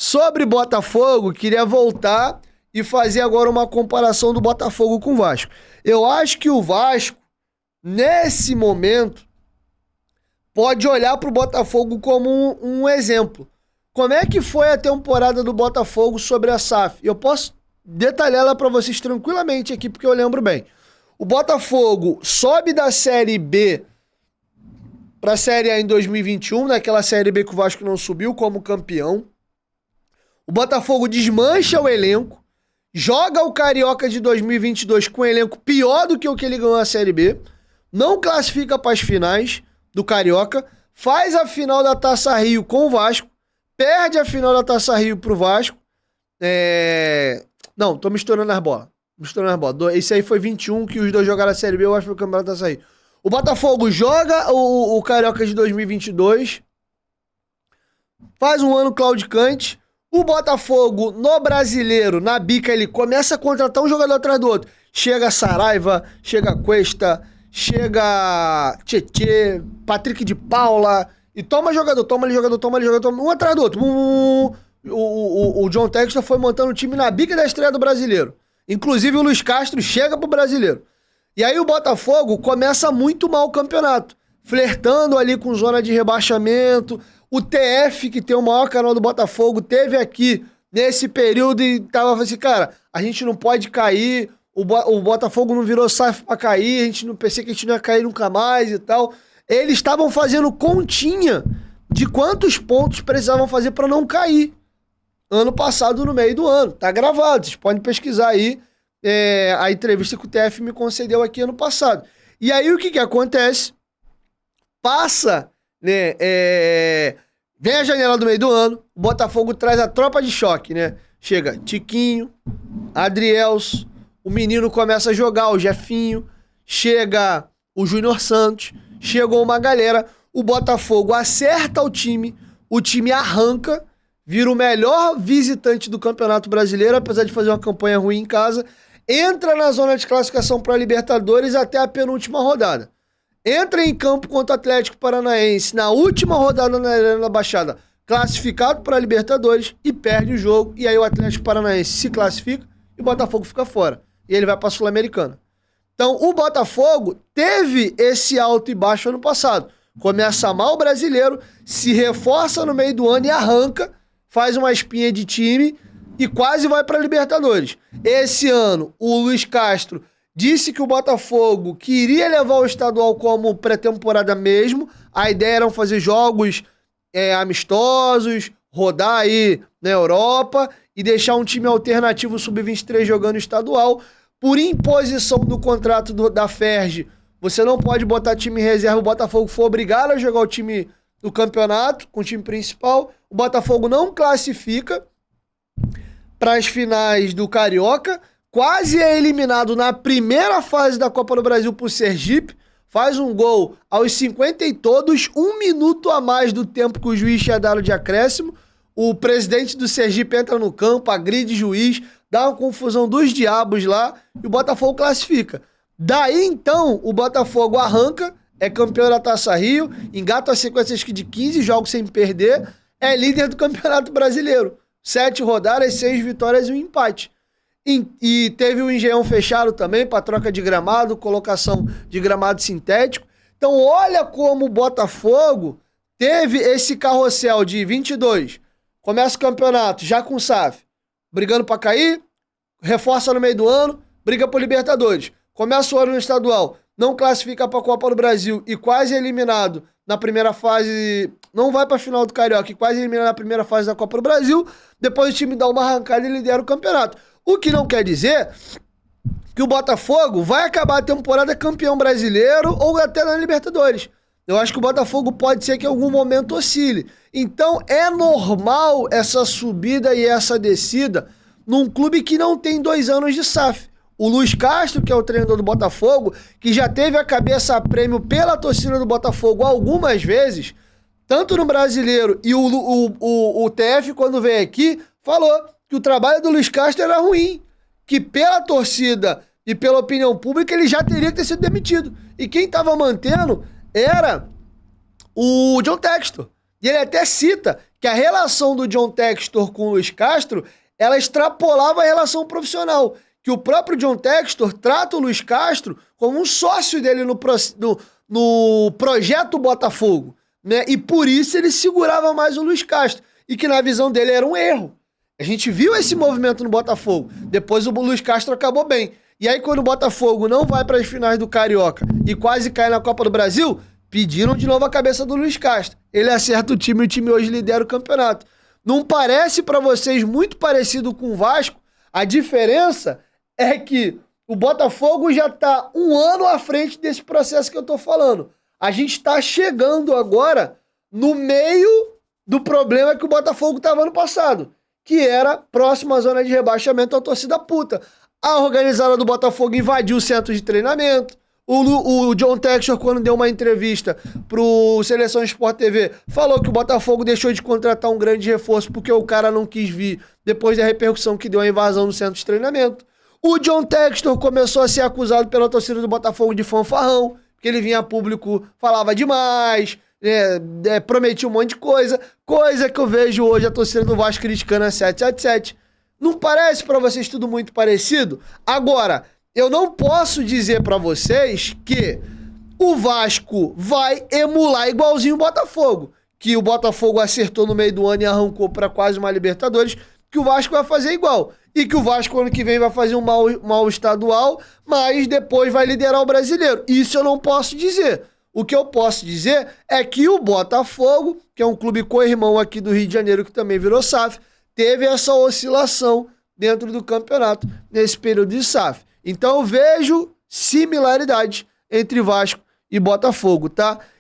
Sobre Botafogo, queria voltar e fazer agora uma comparação do Botafogo com o Vasco. Eu acho que o Vasco, nesse momento, pode olhar pro Botafogo como um exemplo. Como é que foi a temporada do Botafogo sobre a SAF? Eu posso detalhar ela pra vocês tranquilamente aqui, porque eu lembro bem. O Botafogo sobe da Série B pra Série A em 2021, naquela Série B que o Vasco não subiu como campeão. O Botafogo desmancha o elenco, joga o Carioca de 2022 com um elenco pior do que o que ele ganhou na Série B, não classifica para as finais do Carioca, faz a final da Taça Rio com o Vasco, perde a final da Taça Rio pro Vasco. Não, tô misturando as bolas. Esse aí foi 21, que os dois jogaram a Série B, eu acho que foi o Campeonato da Taça Rio. O Botafogo joga o Carioca de 2022, faz um ano claudicante. O Botafogo, no Brasileiro, na bica, ele começa a contratar um jogador atrás do outro. Chega Saraiva, chega Cuesta, chega Tietê, Patrick de Paula, e toma jogador, um atrás do outro. O John Textor foi montando o time na bica da estreia do Brasileiro. Inclusive o Luiz Castro chega pro Brasileiro. E aí o Botafogo começa muito mal o campeonato, flertando ali com zona de rebaixamento. O TF, que tem o maior canal do Botafogo, teve aqui nesse período e tava assim, cara, a gente não pode cair, o Botafogo não virou SAF pra cair, a gente não pensei que a gente não ia cair nunca mais e tal. Eles estavam fazendo continha de quantos pontos precisavam fazer pra não cair. Ano passado, no meio do ano. Tá gravado, vocês podem pesquisar aí a entrevista que o TF me concedeu aqui ano passado. E aí o que acontece? Passa... né, vem a janela do meio do ano, o Botafogo traz a tropa de choque, né? Chega Tiquinho, Adrielso, o menino começa a jogar, o Jefinho, chega o Júnior Santos, chegou uma galera, o Botafogo acerta o time arranca, vira o melhor visitante do Campeonato Brasileiro, apesar de fazer uma campanha ruim em casa, entra na zona de classificação para a Libertadores até a penúltima rodada. Entra em campo contra o Atlético Paranaense na última rodada na Arena da Baixada, classificado para a Libertadores e perde o jogo. E aí o Atlético Paranaense se classifica e o Botafogo fica fora. E ele vai para a Sul-Americana. Então o Botafogo teve esse alto e baixo ano passado. Começa mal o Brasileiro, se reforça no meio do ano e arranca, faz uma espinha de time e quase vai para a Libertadores. Esse ano o Luiz Castro disse que o Botafogo queria levar o estadual como pré-temporada mesmo. A ideia era fazer jogos amistosos, rodar aí na Europa e deixar um time alternativo sub-23 jogando estadual. Por imposição do contrato da Ferg, você não pode botar time em reserva. O Botafogo foi obrigado a jogar o time do campeonato com o time principal. O Botafogo não classifica para as finais do Carioca. Quase é eliminado na primeira fase da Copa do Brasil por Sergipe, faz um gol aos 50 e todos, 1 minuto a mais do tempo que o juiz tinha dado de acréscimo. O presidente do Sergipe entra no campo, agride o juiz, dá uma confusão dos diabos lá e o Botafogo classifica. Daí então o Botafogo arranca, é campeão da Taça Rio, engata a sequência de 15 jogos sem perder, é líder do Campeonato Brasileiro. 7 rodadas, 6 vitórias e um empate. E teve o Engenhão fechado também para troca de gramado, colocação de gramado sintético. Então olha como o Botafogo teve esse carrossel de 22. Começa o campeonato já com o SAF, brigando para cair, reforça no meio do ano, briga por Libertadores. Começa o ano no estadual, não classifica para a Copa do Brasil e quase eliminado na primeira fase, não vai para a final do Carioca e quase eliminado na primeira fase da Copa do Brasil. Depois o time dá uma arrancada e lidera o campeonato. O que não quer dizer que o Botafogo vai acabar a temporada campeão brasileiro ou até na Libertadores. Eu acho que o Botafogo pode ser que em algum momento oscile. Então é normal essa subida e essa descida num clube que não tem 2 anos de SAF. O Luiz Castro, que é o treinador do Botafogo, que já teve a cabeça a prêmio pela torcida do Botafogo algumas vezes, tanto no Brasileiro e o TF, quando veio aqui, falou que o trabalho do Luiz Castro era ruim, que pela torcida e pela opinião pública ele já teria que ter sido demitido. E quem estava mantendo era o John Textor. E ele até cita que a relação do John Textor com o Luiz Castro, ela extrapolava a relação profissional. Que o próprio John Textor trata o Luiz Castro como um sócio dele no projeto Botafogo, né? E por isso ele segurava mais o Luiz Castro. E que na visão dele era um erro. A gente viu esse movimento no Botafogo. Depois o Luiz Castro acabou bem. E aí quando o Botafogo não vai para as finais do Carioca e quase cai na Copa do Brasil, pediram de novo a cabeça do Luiz Castro. Ele acerta o time e o time hoje lidera o campeonato. Não parece para vocês muito parecido com o Vasco? A diferença é que o Botafogo já está um ano à frente desse processo que eu estou falando. A gente está chegando agora no meio do problema que o Botafogo estava ano passado, que era próximo à zona de rebaixamento, a torcida puta. A organizada do Botafogo invadiu o centro de treinamento. O John Textor, quando deu uma entrevista pro Seleção Sport TV, falou que o Botafogo deixou de contratar um grande reforço porque o cara não quis vir depois da repercussão que deu a invasão no centro de treinamento. O John Textor começou a ser acusado pela torcida do Botafogo de fanfarrão, porque ele vinha a público, falava demais, prometia um monte de coisa que eu vejo hoje a torcida do Vasco criticando a 777. Não parece pra vocês tudo muito parecido? Agora, eu não posso dizer pra vocês que o Vasco vai emular igualzinho o Botafogo, que o Botafogo acertou no meio do ano e arrancou pra quase uma Libertadores, que o Vasco vai fazer igual. E que o Vasco ano que vem vai fazer um mal estadual, mas depois vai liderar o brasileiro. Isso eu não posso dizer. O que eu posso dizer é que o Botafogo, que é um clube co-irmão aqui do Rio de Janeiro, que também virou SAF, teve essa oscilação dentro do campeonato nesse período de SAF. Então eu vejo similaridades entre Vasco e Botafogo, tá?